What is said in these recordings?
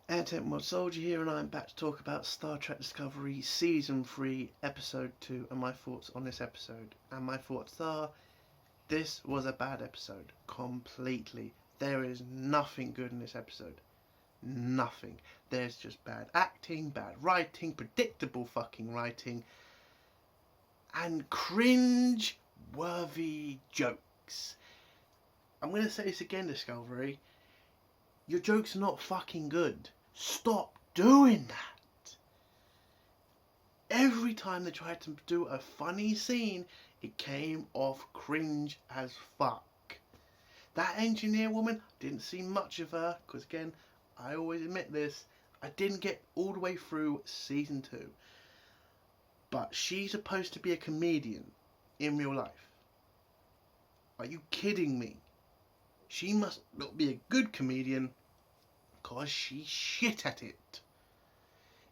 Antent Mod Soldier here, and I'm back to talk about Star Trek Discovery Season 3, Episode 2, and my thoughts on this episode. And my thoughts are, this was a bad episode. Completely. There is nothing good in this episode. Nothing. There's just bad acting, bad writing, predictable fucking writing, and cringe-worthy jokes. I'm going to say this again, Discovery. Your jokes are not fucking good. Stop doing that. Every time they tried to do a funny scene, it came off cringe as fuck. That engineer woman, didn't see much of her, because again, I always admit this, I didn't get all the way through season 2. But she's supposed to be a comedian in real life. Are you kidding me? She must not be a good comedian, because she's shit at it.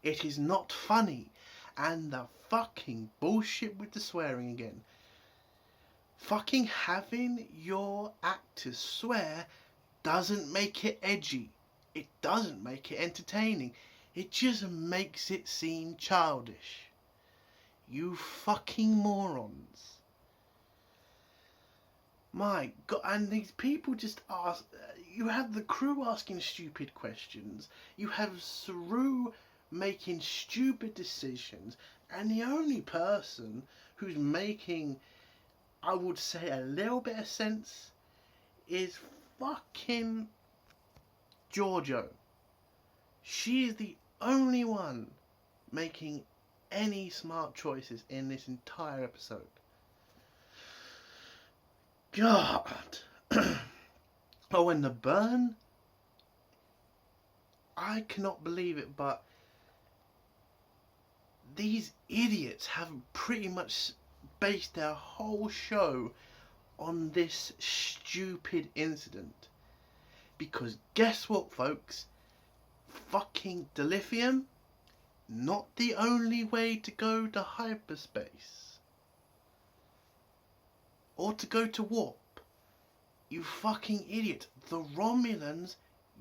It is not funny. And the fucking bullshit with the swearing again. Fucking having your actors swear doesn't make it edgy. It doesn't make it entertaining. It just makes it seem childish. You fucking morons. My God, and these people just ask. You have the crew asking stupid questions. You have Saru making stupid decisions, and the only person who's making, I would say, a little bit of sense is fucking Georgiou. She is the only one making any smart choices in this entire episode. God. Oh, and the burn? I cannot believe it, but these idiots have pretty much based their whole show on this stupid incident. Because guess what, folks? Fucking dilithium, not the only way to go to hyperspace. Or to go to warp. You fucking idiot. The Romulans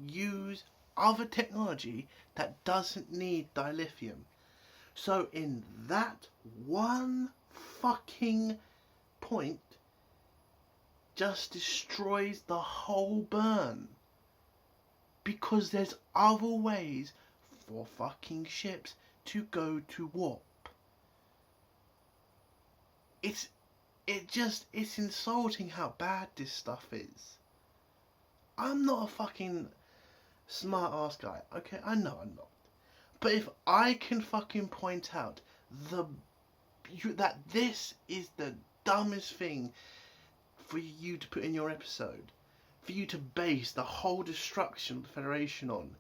use other technology that doesn't need dilithium. So in that one fucking point, just destroys the whole burn. Because there's other ways for fucking ships to go to warp. It's insulting how bad this stuff is. I'm not a fucking smart ass guy, okay? I know I'm not. But if I can fucking point out that this is the dumbest thing for you to put in your episode, for you to base the whole destruction of the Federation on,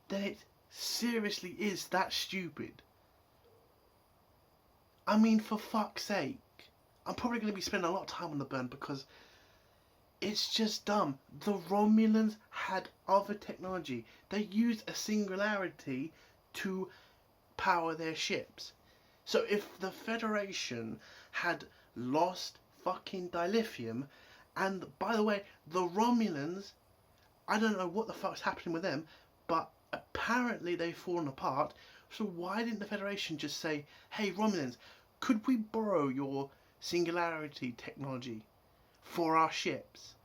then it seriously is that stupid. I mean, for fuck's sake. I'm probably going to be spending a lot of time on the burn because it's just dumb. The Romulans had other technology. They used a singularity to power their ships. So if the Federation had lost fucking dilithium, and by the way, the Romulans, I don't know what the fuck's happening with them, but apparently they've fallen apart. So why didn't the Federation just say, hey Romulans, could we borrow your singularity technology for our ships?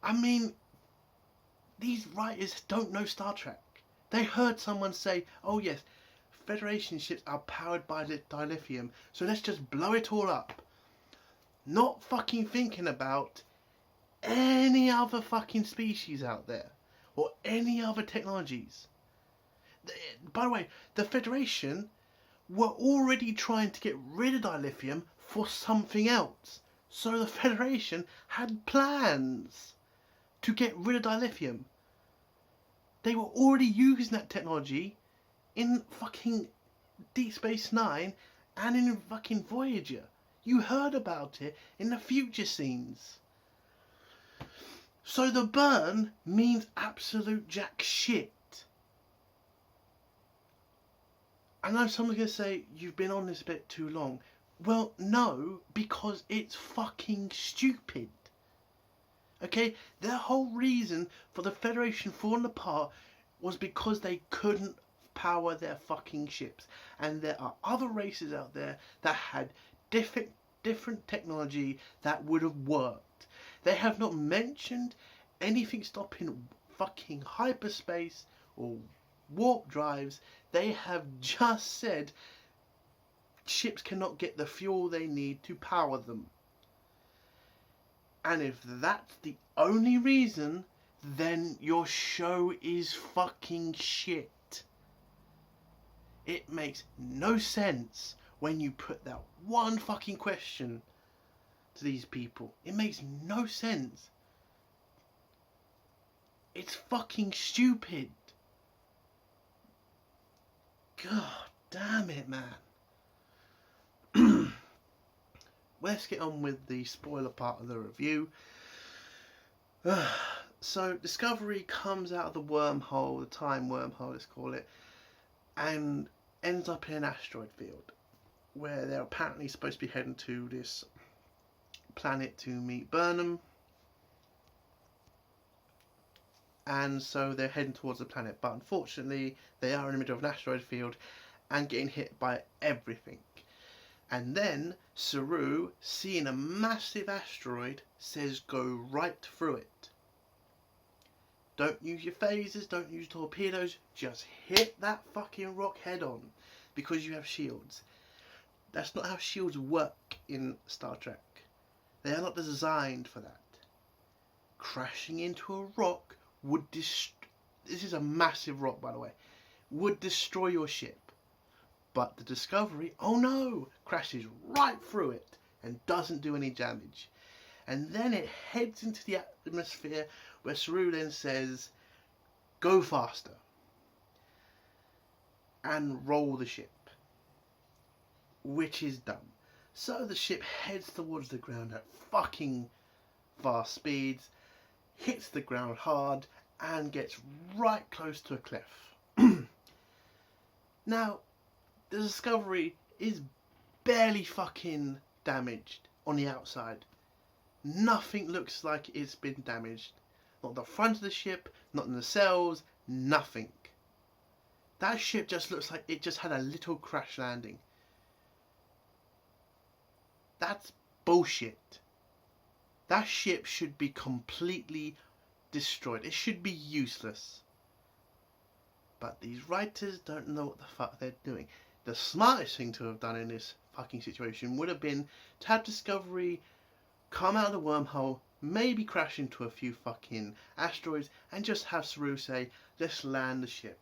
I mean, these writers don't know Star Trek. They heard someone say, oh yes, Federation ships are powered by dilithium, so let's just blow it all up. Not fucking thinking about any other fucking species out there, or any other technologies. By the way, the Federation were already trying to get rid of dilithium for something else. So the Federation had plans to get rid of dilithium. They were already using that technology in fucking Deep Space Nine and in fucking Voyager. You heard about it in the future scenes. So the burn means absolute jack shit. I know someone's going to say, you've been on this a bit too long. Well, no, because it's fucking stupid. Okay, their whole reason for the Federation falling apart was because they couldn't power their fucking ships. And there are other races out there that had different technology that would have worked. They have not mentioned anything stopping fucking hyperspace or warp drives. They have just said ships cannot get the fuel they need to power them. And if that's the only reason, then your show is fucking shit. It makes no sense when you put that one fucking question to these people. It makes no sense. It's fucking stupid. God damn it, man. Let's get on with the spoiler part of the review. So Discovery comes out of the wormhole, the time wormhole let's call it, and ends up in an asteroid field where they're apparently supposed to be heading to this planet to meet Burnham. And so they're heading towards the planet, but unfortunately they are in the middle of an asteroid field and getting hit by everything. And then Saru, seeing a massive asteroid, says go right through it. Don't use your phasers, don't use torpedoes, just hit that fucking rock head on, because you have shields. That's not how shields work in Star Trek. They are not designed for that. Crashing into a rock would this is a massive rock, by the way, would destroy your ship. But the Discovery, oh no, crashes right through it and doesn't do any damage. And then it heads into the atmosphere where Saru then says, go faster. And roll the ship. Which is done. So the ship heads towards the ground at fucking fast speeds, hits the ground hard, and gets right close to a cliff. Now, the Discovery is barely fucking damaged on the outside. Nothing looks like it's been damaged. Not the front of the ship, not in the nacelles, nothing. That ship just looks like it just had a little crash landing. That's bullshit. That ship should be completely destroyed. It should be useless. But these writers don't know what the fuck they're doing. The smartest thing to have done in this fucking situation would have been to have Discovery come out of the wormhole, maybe crash into a few fucking asteroids, and just have Saru say, let's land the ship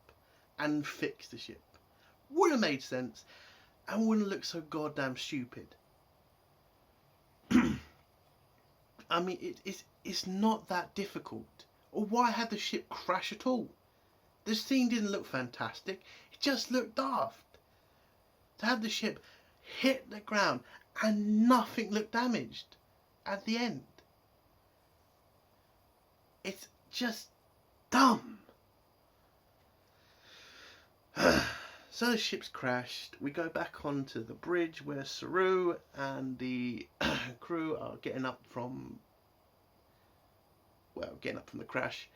and fix the ship. Would have made sense and wouldn't look so goddamn stupid. I mean, it's not that difficult. Or why have the ship crash at all? The scene didn't look fantastic. It just looked daft. To have the ship hit the ground and nothing looked damaged at the end. It's just dumb. So the ship's crashed. We go back onto the bridge where Saru and the crew are getting up from the crash.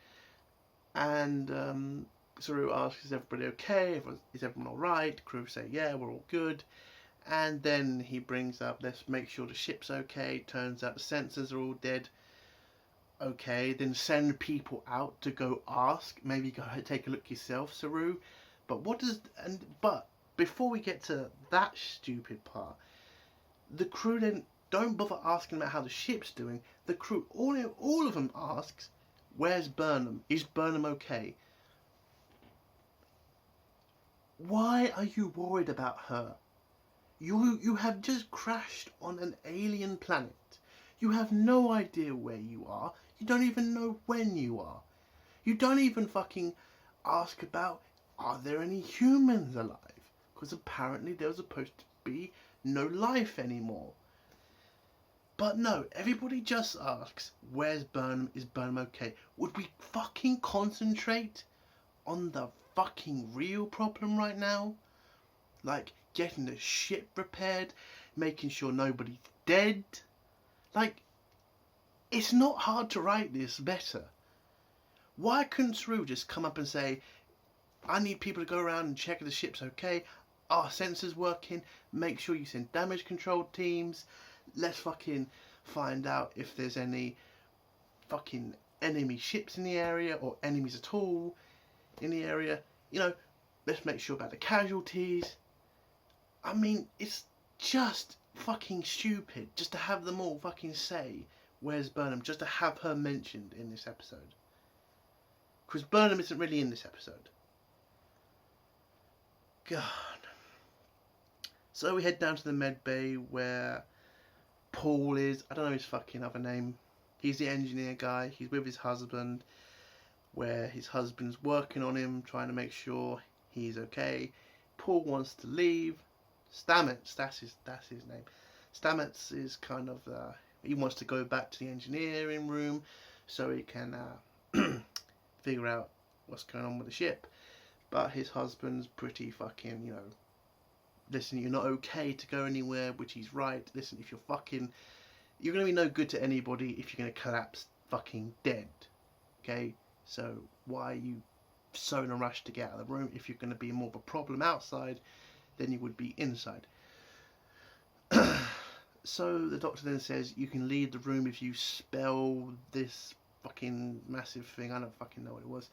And Saru asks, is everybody okay? Is everyone alright? Crew say, yeah, we're all good. And then he brings up, let's make sure the ship's okay. Turns out the sensors are all dead. Okay, then send people out to go ask. Maybe go take a look yourself, Saru. But before we get to that stupid part, the crew then don't bother asking about how the ship's doing. The crew, all of them asks, where's Burnham? Is Burnham okay? Why are you worried about her? You have just crashed on an alien planet. You have no idea where you are. You don't even know when you are. You don't even fucking ask about, are there any humans alive? Because apparently there was supposed to be no life anymore. But no, everybody just asks, where's Burnham? Is Burnham okay? Would we fucking concentrate on the fucking real problem right now? Like getting the ship repaired, making sure nobody's dead. Like, It's not hard to write this better. Why couldn't Saru just come up and say, I need people to go around and check if the ship's okay, our sensors working, make sure you send damage control teams, let's fucking find out if there's any fucking enemy ships in the area or enemies at all in the area. You know, let's make sure about the casualties. I mean, it's just fucking stupid just to have them all fucking say, where's Burnham? Just to have her mentioned in this episode. Because Burnham isn't really in this episode. God. So we head down to the med bay where Paul is. I don't know his fucking other name. He's the engineer guy. He's with his husband, where his husband's working on him, trying to make sure he's okay. Paul wants to leave. Stamets, that's his name. Stamets is kind of he wants to go back to the engineering room so he can figure out what's going on with the ship. But his husband's pretty fucking, you know, listen, you're not okay to go anywhere, which he's right. Listen, if you're going to be no good to anybody if you're going to collapse fucking dead. Okay? So why are you so in a rush to get out of the room if you're going to be more of a problem outside than you would be inside? So the doctor then says, you can leave the room if you spell this fucking massive thing. I don't fucking know what it was.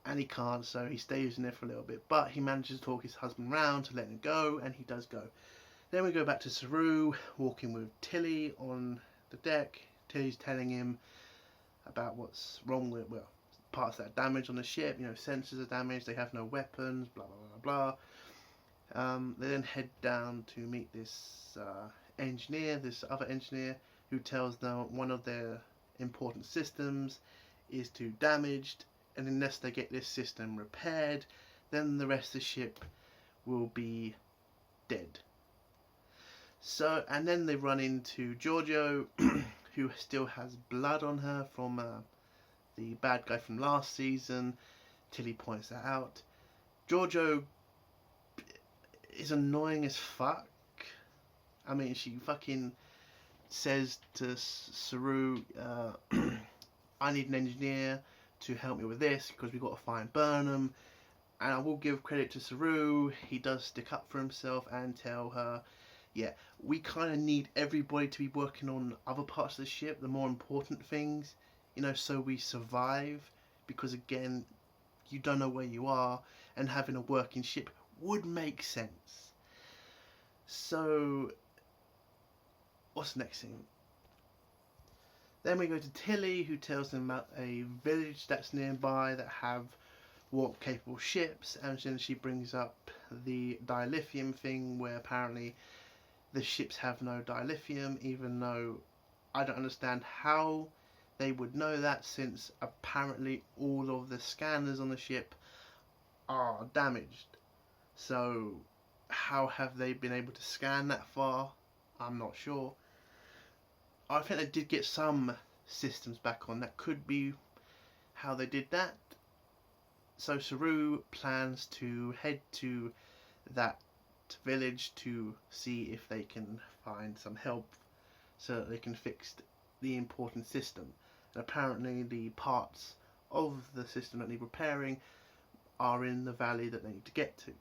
And he can't, so he stays in there for a little bit. But he manages to talk his husband round to let him go, and he does go. Then we go back to Saru, walking with Tilly on the deck. Tilly's telling him about what's wrong with, well, parts that are damaged on the ship. You know, sensors are damaged, they have no weapons, blah, blah, blah, blah. They then head down to meet this engineer, this other engineer, who tells them one of their important systems is too damaged, and unless they get this system repaired, then the rest of the ship will be dead. So, and then they run into Georgiou, who still has blood on her from the bad guy from last season. Tilly points that out. Georgiou is annoying as fuck. I mean, she fucking says to Saru, I need an engineer to help me with this because we've got to find Burnham. And I will give credit to Saru, he does stick up for himself and tell her, yeah, we kind of need everybody to be working on other parts of the ship, the more important things, you know, so we survive, because again, you don't know where you are, and having a working ship would make sense. So, what's the next thing? Then we go to Tilly, who tells them about a village that's nearby that have warp-capable ships, and then she brings up the dilithium thing, where apparently the ships have no dilithium, even though I don't understand how they would know that, since apparently all of the scanners on the ship are damaged. So how have they been able to scan that far? I'm not sure. I think they did get some systems back on. That could be how they did that. So Saru plans to head to that village to see if they can find some help so that they can fix the important system. And apparently the parts of the system that need repairing are in the valley that they need to get to.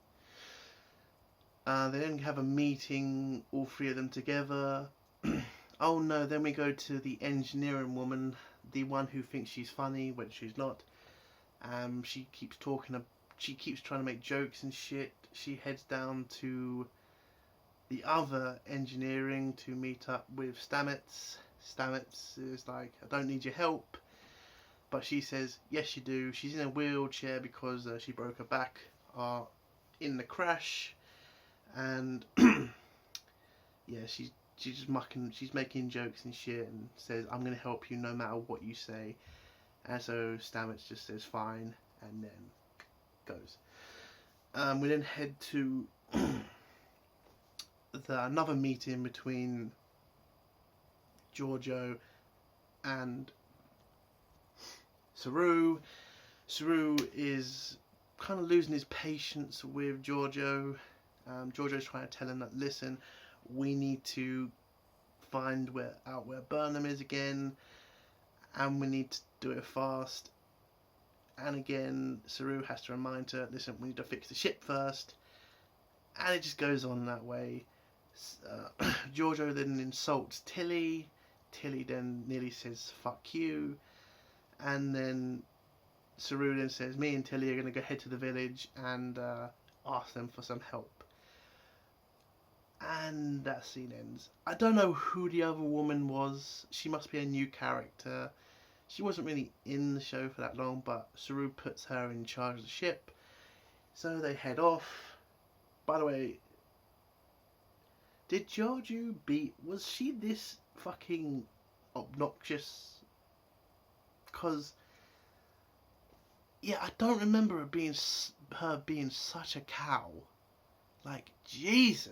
They then have a meeting, all three of them together. Oh no, then we go to the engineering woman, the one who thinks she's funny when she's not. She keeps trying to make jokes and shit. She heads down to the other engineering to meet up with Stamets. Stamets is like, I don't need your help. But she says, yes you do. She's in a wheelchair because she broke her back in the crash. And yeah, she's just she's making jokes and shit and says, I'm going to help you no matter what you say. And so Stamets just says fine and then goes. We then head to another meeting between Georgiou and Saru. Saru is kind of losing his patience with Georgiou. Georgiou's trying to tell him that, listen, we need to find out where Burnham is again, and we need to do it fast. And again, Saru has to remind her, listen, we need to fix the ship first. And it just goes on that way. Giorgio then insults Tilly. Tilly then nearly says, fuck you. And then Saru then says, me and Tilly are going to go head to the village and ask them for some help. And that scene ends. I don't know who the other woman was. She must be a new character. She wasn't really in the show for that long, but Saru puts her in charge of the ship. So they head off. By the way, did Giorgio was she this fucking obnoxious? Because, yeah, I don't remember her being such a cow. Like, Jesus.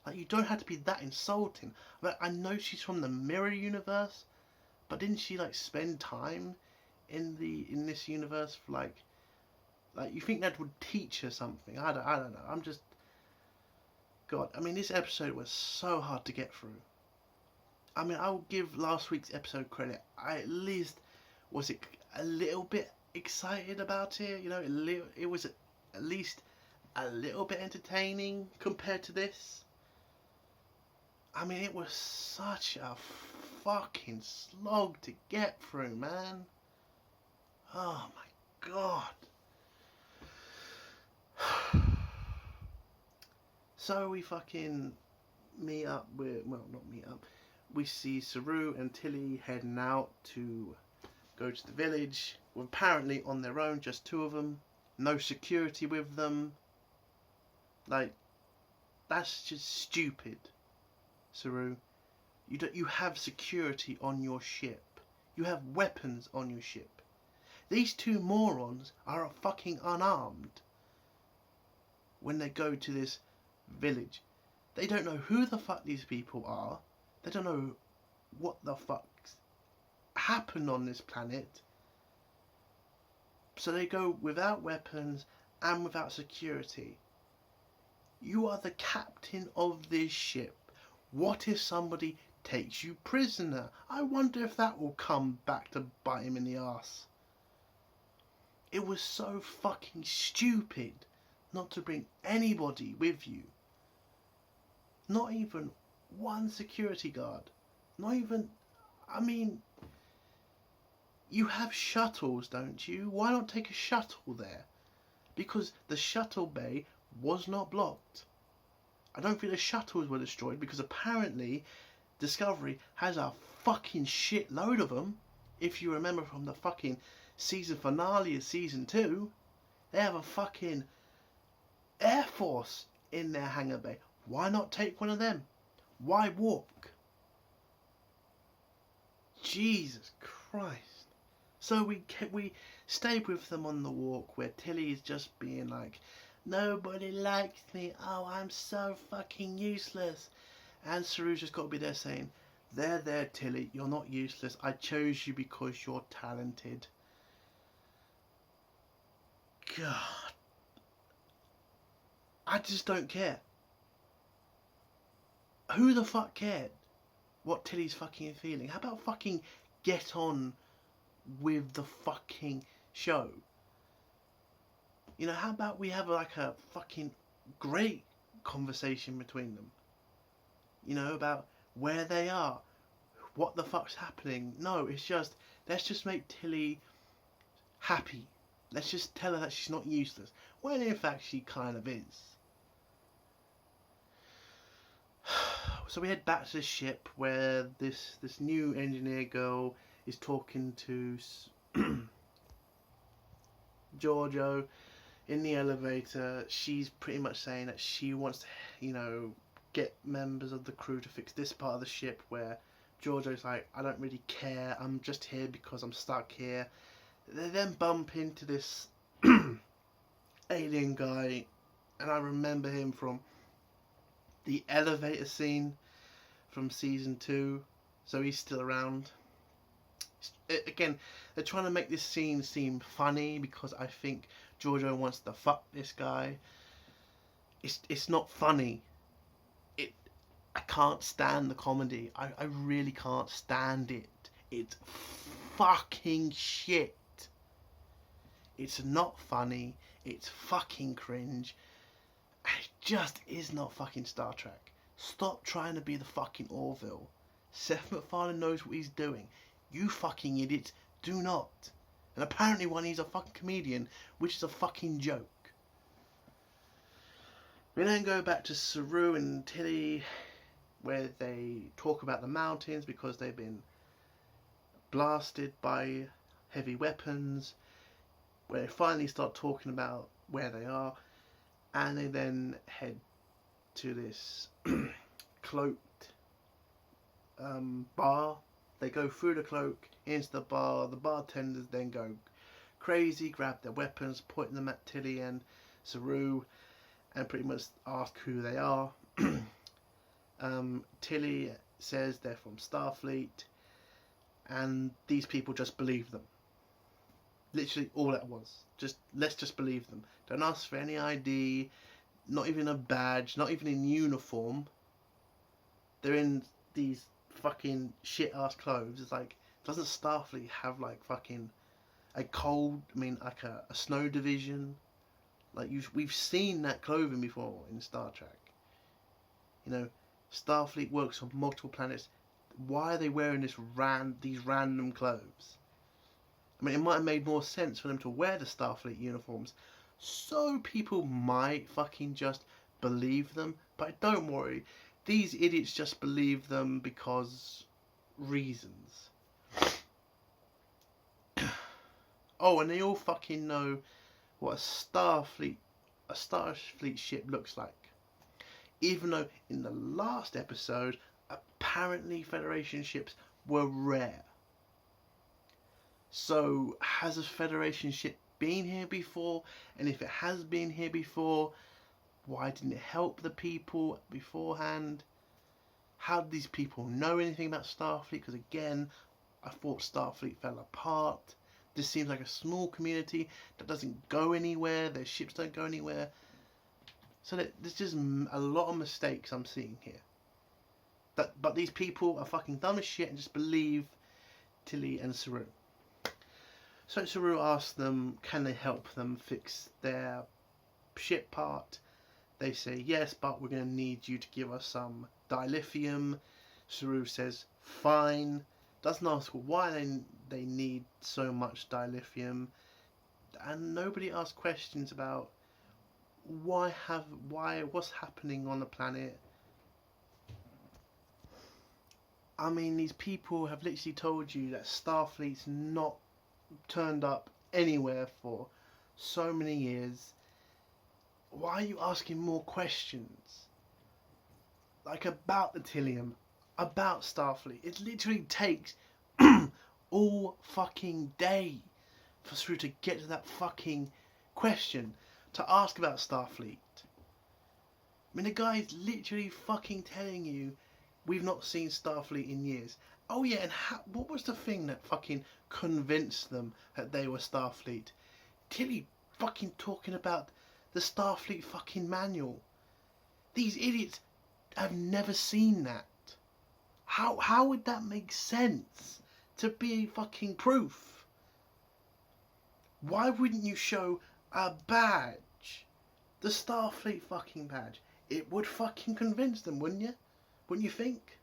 Like, you don't have to be that insulting. Like, I know she's from the Mirror Universe, but didn't she, like, spend time in this universe for, like, you think that would teach her something? I don't know. I'm just, God. I mean, this episode was so hard to get through. I mean, I'll give last week's episode credit. I at least was a little bit excited about it. You know, it was at least a little bit entertaining compared to this. I mean, it was such a fucking slog to get through, man. Oh my God. So we fucking meet up with, well, not meet up. We see Saru and Tilly heading out to go to the village. Well, apparently on their own, just two of them. No security with them. Like, that's just stupid. Saru, you have security on your ship. You have weapons on your ship. These two morons are fucking unarmed. When they go to this village, they don't know who the fuck these people are. They don't know what the fuck's happened on this planet. So they go without weapons and without security. You are the captain of this ship. What if somebody takes you prisoner? I wonder if that will come back to bite him in the arse. It was so fucking stupid not to bring anybody with you. Not even one security guard. Not even, I mean, you have shuttles, don't you? Why not take a shuttle there? Because the shuttle bay was not blocked. I don't think the shuttles were destroyed because apparently Discovery has a fucking shitload of them. If you remember from the fucking season finale of season 2, they have a fucking Air Force in their hangar bay. Why not take one of them? Why walk? Jesus Christ. So we stayed with them on the walk where Tilly is just being like, nobody likes me. Oh, I'm so fucking useless. And Saru's just got to be there saying, there, Tilly. You're not useless. I chose you because you're talented. God. I just don't care. Who the fuck cared what Tilly's fucking feeling? How about fucking get on with the fucking show? You know, how about we have like a fucking great conversation between them? You know, about where they are, what the fuck's happening. No, it's just, let's just make Tilly happy. Let's just tell her that she's not useless. When in fact she kind of is. So we head back to the ship where this new engineer girl is talking to Giorgio in the elevator. She's pretty much saying that she wants to, you know, get members of the crew to fix this part of the ship, where Giorgio's like, I don't really care, I'm just here because I'm stuck here. They then bump into this alien guy, and I remember him from the elevator scene from season 2, so he's still around. Again, they're trying to make this scene seem funny because I think Giorgio wants to fuck this guy. It's not funny. I can't stand the comedy. I really can't stand it. It's fucking shit. It's not funny. It's fucking cringe. It just is not fucking Star Trek. Stop trying to be the fucking Orville. Seth MacFarlane knows what he's doing. You fucking idiots do not. And apparently when he's a fucking comedian, which is a fucking joke. We then go back to Saru and Tilly, where they talk about the mountains because they've been blasted by heavy weapons, where they finally start talking about where they are, and they then head to this cloaked bar. They go through the cloak into the bar. The bartenders then go crazy, grab their weapons, pointing them at Tilly and Saru, and pretty much ask who they are. Tilly says they're from Starfleet, and these people just believe them. Literally all that was. Let's just believe them. Don't ask for any ID, not even a badge, not even in uniform. They're in these fucking shit ass clothes. It's like, doesn't Starfleet have like fucking a snow division? Like we've seen that clothing before in Star Trek. You know, Starfleet works on multiple planets. Why are they wearing these random clothes? I mean, it might have made more sense for them to wear the Starfleet uniforms, so people might fucking just believe them. But don't worry, these idiots just believe them because reasons. Oh, and they all fucking know what a Starfleet ship looks like. Even though in the last episode, apparently Federation ships were rare. So, has a Federation ship been here before? And if it has been here before, why didn't it help the people beforehand? How did these people know anything about Starfleet? Because again, I thought Starfleet fell apart. This seems like a small community that doesn't go anywhere. Their ships don't go anywhere. So there's just a lot of mistakes I'm seeing here. But these people are fucking dumb as shit and just believe Tilly and Saru. So Saru asks them, can they help them fix their ship part? They say yes, but we're going to need you to give us some dilithium. Saru says fine. Doesn't ask why they need so much dilithium, and nobody asks questions about what's happening on the planet. I mean, these people have literally told you that Starfleet's not turned up anywhere for so many years. Why are you asking more questions? Like about the Tillium, about Starfleet. It literally takes all fucking day for Saru to get to that fucking question, to ask about Starfleet. I mean, the guy's literally fucking telling you we've not seen Starfleet in years. Oh yeah, and what was the thing that fucking convinced them that they were Starfleet? Tilly fucking talking about the Starfleet fucking manual. These idiots have never seen that. How would that make sense to be fucking proof? Why wouldn't you show a badge? The Starfleet fucking badge. It would fucking convince them, wouldn't you? Wouldn't you think?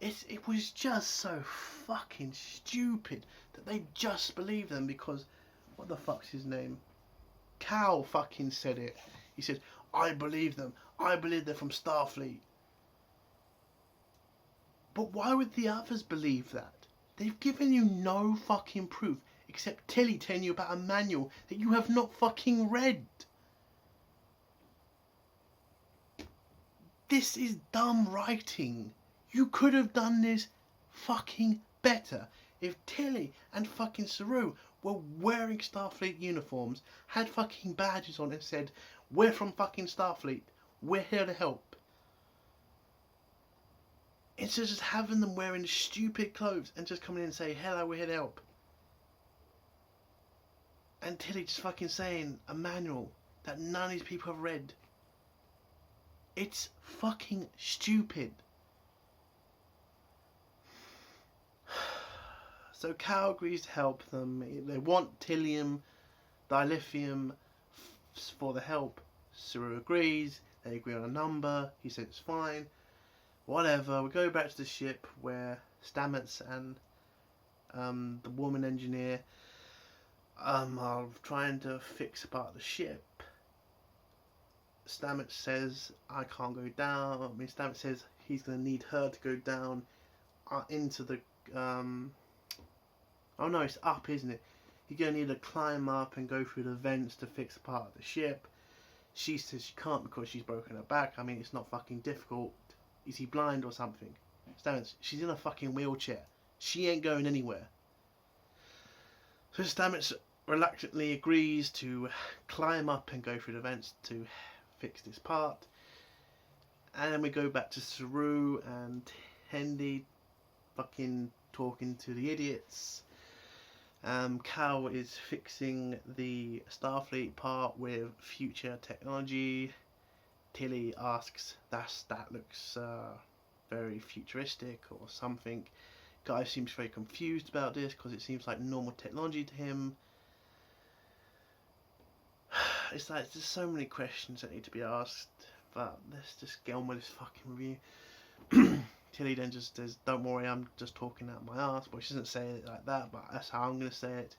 It was just so fucking stupid that they just believe them because, what the fuck's his name? Cal fucking said it. He said, I believe them. I believe they're from Starfleet. But why would the others believe that? They've given you no fucking proof except Tilly telling you about a manual that you have not fucking read. This is dumb writing. You could have done this fucking better if Tilly and fucking Saru were wearing Starfleet uniforms, had fucking badges on and said, we're from fucking Starfleet, we're here to help. Instead of just having them wearing stupid clothes and just coming in and say, hello, we're here to help. And Tilly just fucking saying a manual that none of these people have read. It's fucking stupid. So Cal agrees to help them. They want Tilium, dilithium for the help. Saru agrees. They agree on a number. He says it's fine. Whatever. We go back to the ship where Stamets and the woman engineer are trying to fix a part of the ship. Stamets says, I can't go down. I mean, Stamets says he's going to need her to go down into the... oh no, it's up, isn't it? You're going to need to climb up and go through the vents to fix a part of the ship. She says she can't because she's broken her back. I mean, it's not fucking difficult. Is he blind or something? Stamets, she's in a fucking wheelchair. She ain't going anywhere. So Stamets reluctantly agrees to climb up and go through the vents to fix this part. And then we go back to Saru and Tendi fucking talking to the idiots. Cal is fixing the Starfleet part with future technology. Tilly asks, that looks very futuristic or something. Guy seems very confused about this because it seems like normal technology to him. It's like there's so many questions that need to be asked, but let's just get on with this fucking review. Tilly then just says, don't worry, I'm just talking out my ass. Well, she doesn't say it like that, but that's how I'm going to say it.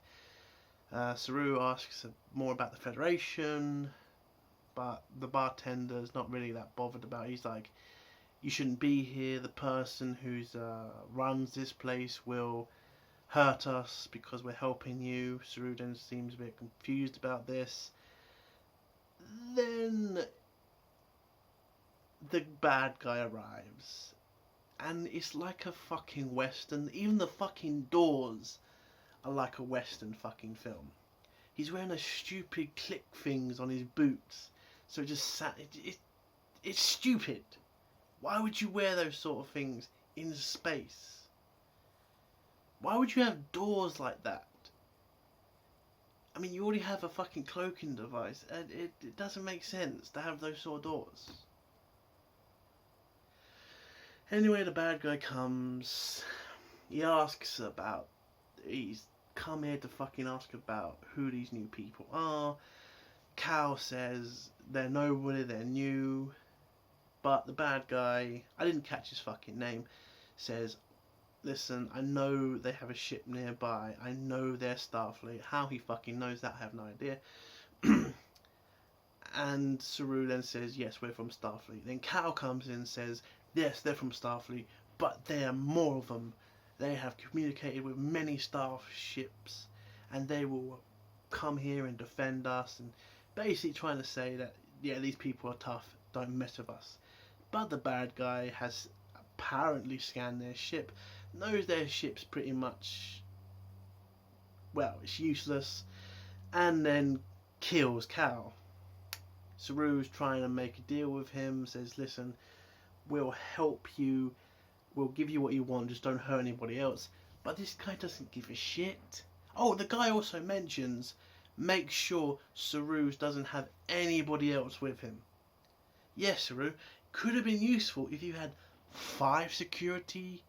Saru asks more about the Federation, but the bartender's not really that bothered about it. He's like, you shouldn't be here. The person who's runs this place will hurt us because we're helping you. Saru then seems a bit confused about this. Then the bad guy arrives. And it's like a fucking western. Even the fucking doors are like a western fucking film. He's wearing a stupid click things on his boots. So it just it's stupid. Why would you wear those sort of things in space? Why would you have doors like that? I mean, you already have a fucking cloaking device, and it doesn't make sense to have those sort of doors. Anyway, the bad guy comes. He asks about... He's come here to fucking ask about who these new people are. Cal says they're nobody, they're new. But the bad guy, I didn't catch his fucking name, says, listen, I know they have a ship nearby. I know they're Starfleet. How he fucking knows that, I have no idea. And Saru then says, yes, we're from Starfleet. Then Cal comes in and says, yes, they're from Starfleet, but there are more of them. They have communicated with many starships, and they will come here and defend us, and basically trying to say that, yeah, these people are tough, don't mess with us. But the bad guy has apparently scanned their ship, knows their ship's pretty much, well, it's useless, and then kills Cal. Saru's trying to make a deal with him, says, listen, we'll help you, we'll give you what you want, just don't hurt anybody else. But this guy doesn't give a shit. Oh, the guy also mentions, make sure Saru doesn't have anybody else with him. Yes, Saru, could have been useful if you had 5 security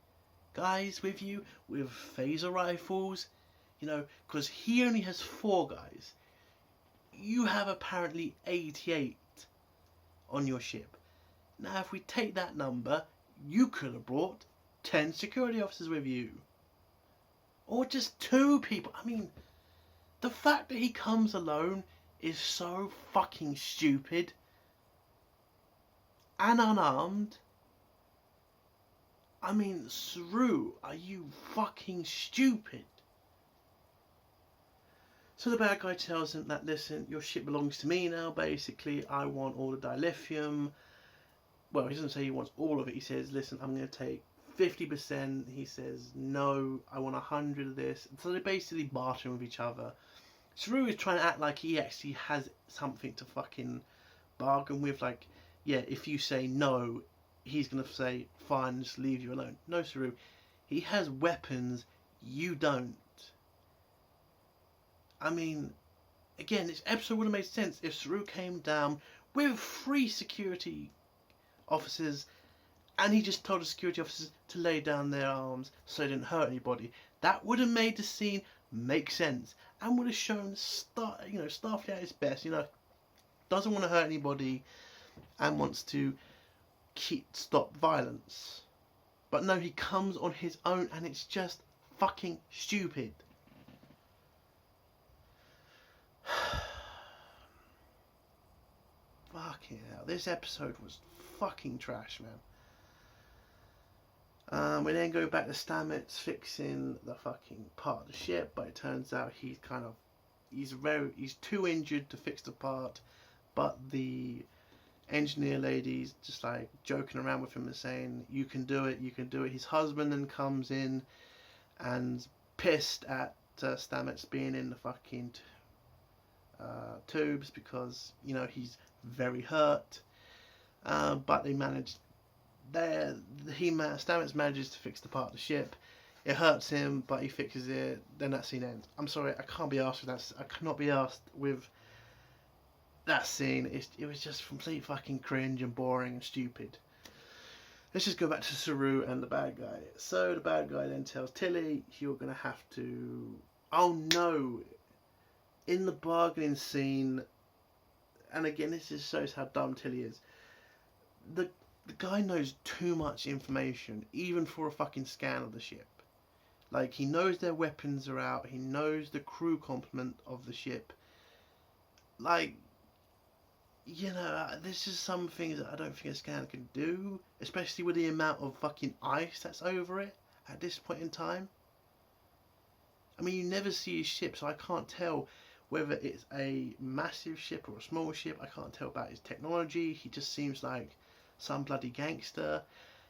guys with you, with phaser rifles, you know, because he only has 4 guys. You have apparently 88 on your ship. Now, if we take that number, you could have brought 10 security officers with you. Or just 2 people. I mean, the fact that he comes alone is so fucking stupid. And unarmed. I mean, Saru, are you fucking stupid? So the bad guy tells him that, listen, your ship belongs to me now, basically. I want all the dilithium. Well, he doesn't say he wants all of it. He says, listen, I'm going to take 50%. He says, no, I want 100 of this. So they basically barter with each other. Saru is trying to act like he actually has something to fucking bargain with. Like, yeah, if you say no, he's going to say, fine, just leave you alone. No, Saru, he has weapons, you don't. I mean, again, this episode would have made sense if Saru came down with 3 security officers, and he just told the security officers to lay down their arms so they didn't hurt anybody. That would have made the scene make sense and would have shown Starfleet at its best. Doesn't want to hurt anybody and wants to stop violence. But no, he comes on his own, and it's just fucking stupid. Fucking hell, this episode was fucking trash, man. We then go back to Stamets fixing the fucking part of the ship, but it turns out he's too injured to fix the part, but the engineer lady's just like joking around with him and saying, you can do it. His husband then comes in and pissed at Stamets being in the fucking tubes because he's very hurt, but Stamets manages to fix the part of the ship. It hurts him, but he fixes it. Then that scene ends. I'm sorry, I can't be asked with that. I cannot be asked with that scene. It was just complete fucking cringe and boring and stupid. Let's just go back to Saru and the bad guy. So the bad guy then tells Tilly, you're gonna have to. Oh no! In the bargaining scene, and again, this just shows how dumb Tilly is. The guy knows too much information, even for a fucking scan of the ship. Like, he knows their weapons are out, he knows the crew complement of the ship. Like, this is some things that I don't think a scanner can do, especially with the amount of fucking ice that's over it at this point in time. I mean, you never see his ship, so I can't tell whether it's a massive ship or a small ship. I can't tell about his technology. He just seems like some bloody gangster.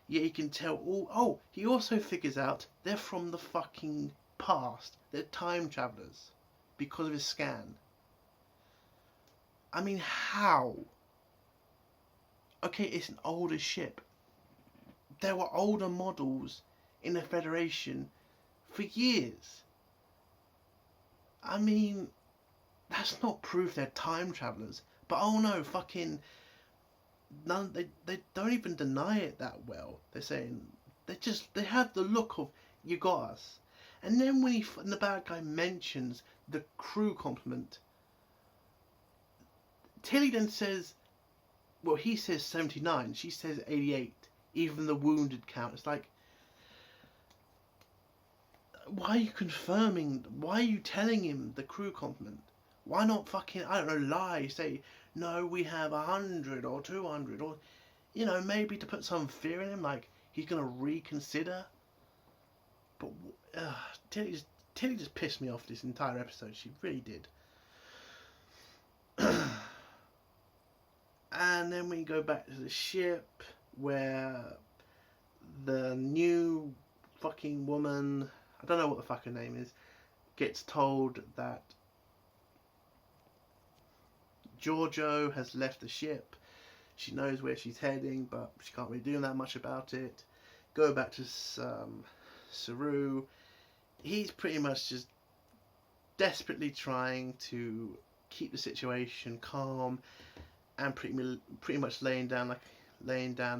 Yeah, he can tell all. Oh, he also figures out they're from the fucking past. They're time travelers because of his scan. I mean, how? Okay, it's an older ship. There were older models in the Federation for years. I mean, that's not proof they're time travelers. But oh no, fucking none. They don't even deny it that well. They're saying they have the look of you got us. And then when the bad guy mentions the crew complement, Tilly then says, well, he says 79. She says 88. Even the wounded count. It's like, why are you confirming? Why are you telling him the crew complement? Why not fucking, I don't know, lie? Say, no, we have 100 or 200 or, maybe to put some fear in him, like he's going to reconsider. But Tilly just pissed me off this entire episode. She really did. And then we go back to the ship where the new fucking woman, I don't know what the fuck her name is, gets told that Georgiou has left the ship. She knows where she's heading, but she can't really do that much about it. Go back to Saru. He's pretty much just desperately trying to keep the situation calm and pretty much laying down,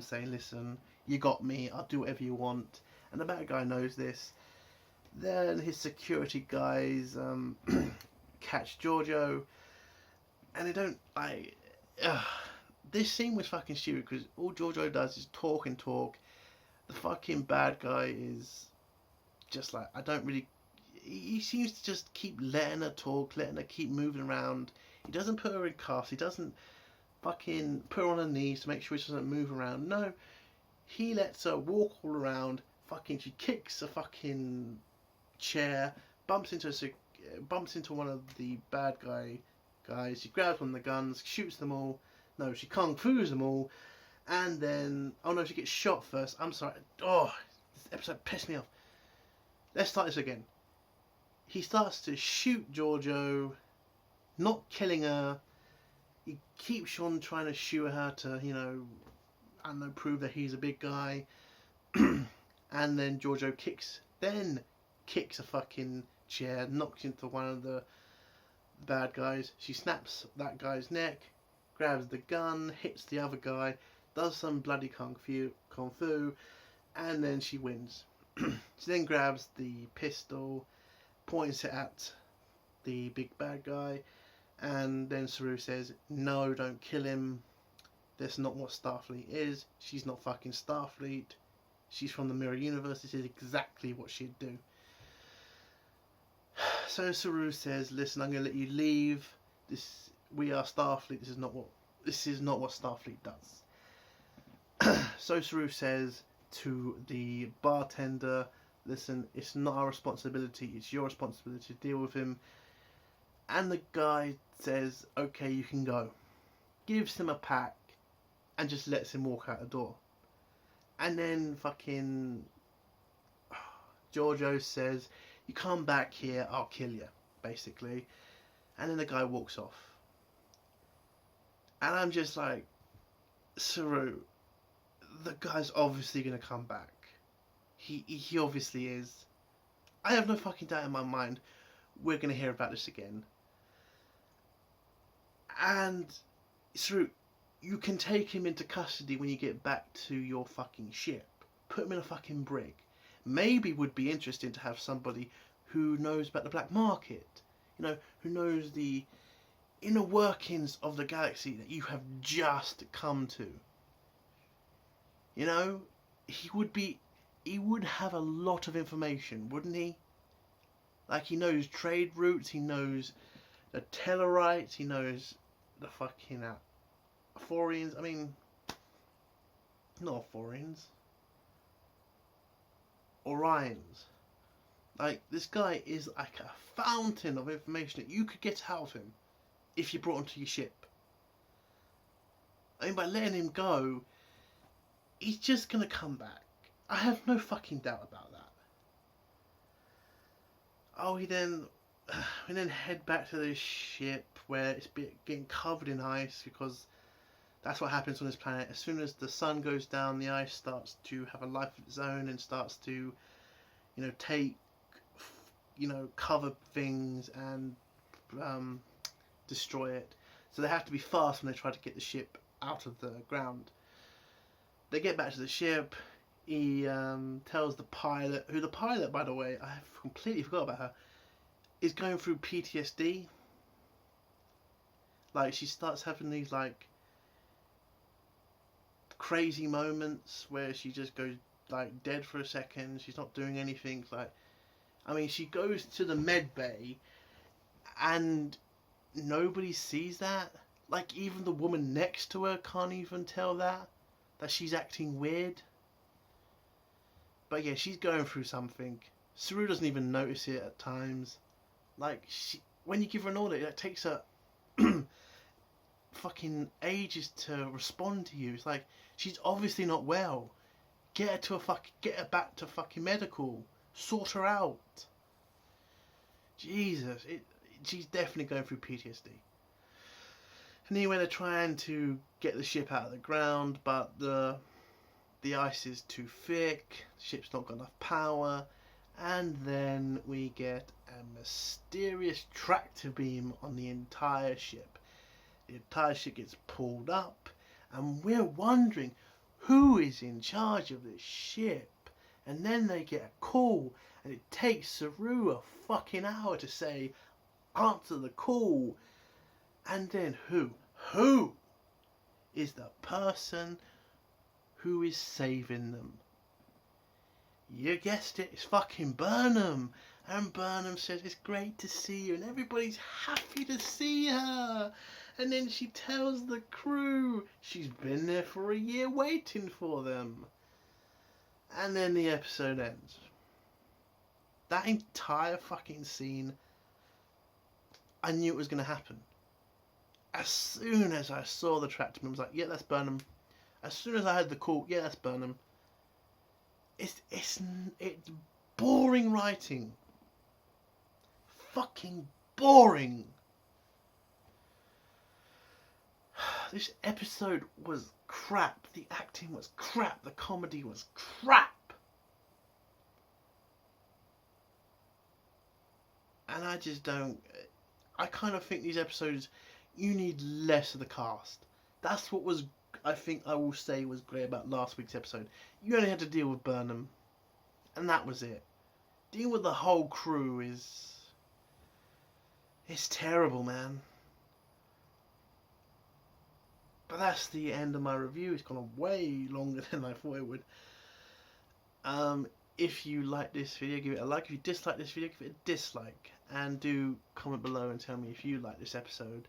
saying, listen, you got me, I'll do whatever you want. And the bad guy knows this. Then his security guys catch Georgiou, and they don't this scene was fucking stupid because all Georgiou does is talk and talk. The fucking bad guy is just like, he seems to just keep letting her talk, letting her keep moving around. He doesn't put her in cuffs. He doesn't fucking put her on her knees to make sure she doesn't move around. No, he lets her walk all around. Fucking, she kicks a fucking chair, bumps into one of the bad guys. She grabs one of the guns, shoots them all. No, she kung fu's them all, and then she gets shot first. I'm sorry. Oh, this episode pissed me off. Let's start this again. He starts to shoot Georgiou, not killing her. He keeps on trying to shoot her to, prove that he's a big guy. And then Georgiou kicks a fucking chair, knocks into one of the bad guys. She snaps that guy's neck, grabs the gun, hits the other guy, does some bloody kung fu, and then she wins. She then grabs the pistol, points it at the big bad guy, and then Saru says, "No, don't kill him. That's not what Starfleet is. She's not fucking Starfleet. She's from the Mirror Universe. This is exactly what she'd do." So Saru says, "Listen, I'm going to let you leave. We are Starfleet. This is not what Starfleet does." So Saru says to the bartender, "Listen, it's not our responsibility. It's your responsibility to deal with him." And the guy says, "Okay, you can go." Gives him a pack and just lets him walk out the door. And then fucking Georgiou says, "You come back here, I'll kill you," basically. And then the guy walks off. And I'm just like, Saru, the guy's obviously going to come back. He obviously is. I have no fucking doubt in my mind we're going to hear about this again. And Saru, you can take him into custody when you get back to your fucking ship. Put him in a fucking brig. Maybe would be interesting to have somebody who knows about the black market. You know, who knows the inner workings of the galaxy that you have just come to. You know, he would have a lot of information, wouldn't he? Like, he knows trade routes, he knows the Tellarites, he knows the fucking Phorians. I mean, not Phorians. Orions. Like, this guy is like a fountain of information that you could get out of him if you brought him to your ship. I mean, by letting him go, he's just gonna come back. I have no fucking doubt about that. Oh, we then head back to the ship where it's getting covered in ice, because that's what happens on this planet. As soon as the sun goes down, the ice starts to have a life of its own and starts to, cover things and destroy it. So they have to be fast when they try to get the ship out of the ground. They get back to the ship. He tells the pilot, who the pilot, by the way, I have completely forgot about her, is going through PTSD. Like, she starts having these, like, crazy moments where she just goes, like, dead for a second. She's not doing anything. Like, I mean, she goes to the med bay and nobody sees that. Like, even the woman next to her can't even tell that she's acting weird. But yeah, she's going through something. Saru doesn't even notice it at times. Like, when you give her an order, it takes her fucking ages to respond to you. It's like, she's obviously not well. Get her back to fucking medical. Sort her out. Jesus, she's definitely going through PTSD. Anyway, they're trying to get the ship out of the ground, but the ice is too thick. The ship's not got enough power. And then we get a mysterious tractor beam on the entire ship. The entire ship gets pulled up, and we're wondering who is in charge of this ship. And then they get a call, and it takes Saru a fucking hour to say, "Answer the call." And then who is the person who is saving them? You guessed it, it's fucking Burnham. And Burnham says, "It's great to see you," and everybody's happy to see her. And then she tells the crew she's been there for a year waiting for them. And then the episode ends. That entire fucking scene, I knew it was going to happen. As soon as I saw the tractor, I was like, yeah, that's Burnham. As soon as I heard the call, yeah, that's Burnham. It's boring writing. Fucking boring. This episode was crap. The acting was crap. The comedy was crap. And I just don't... I kind of think these episodes, you need less of the cast. That's what was I think I will say was great about last week's episode. You only had to deal with Burnham, and that was it. Dealing with the whole crew is... it's terrible, man. But that's the end of my review. It's gone way longer than I thought it would. If you like this video, give it a like. If you dislike this video, give it a dislike. And do comment below and tell me if you like this episode.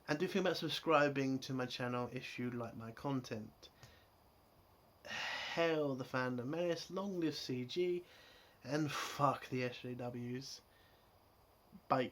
And do think about subscribing to my channel if you like my content. Hail the Fandom Menace, long live CG, and fuck the SJWs. Bye.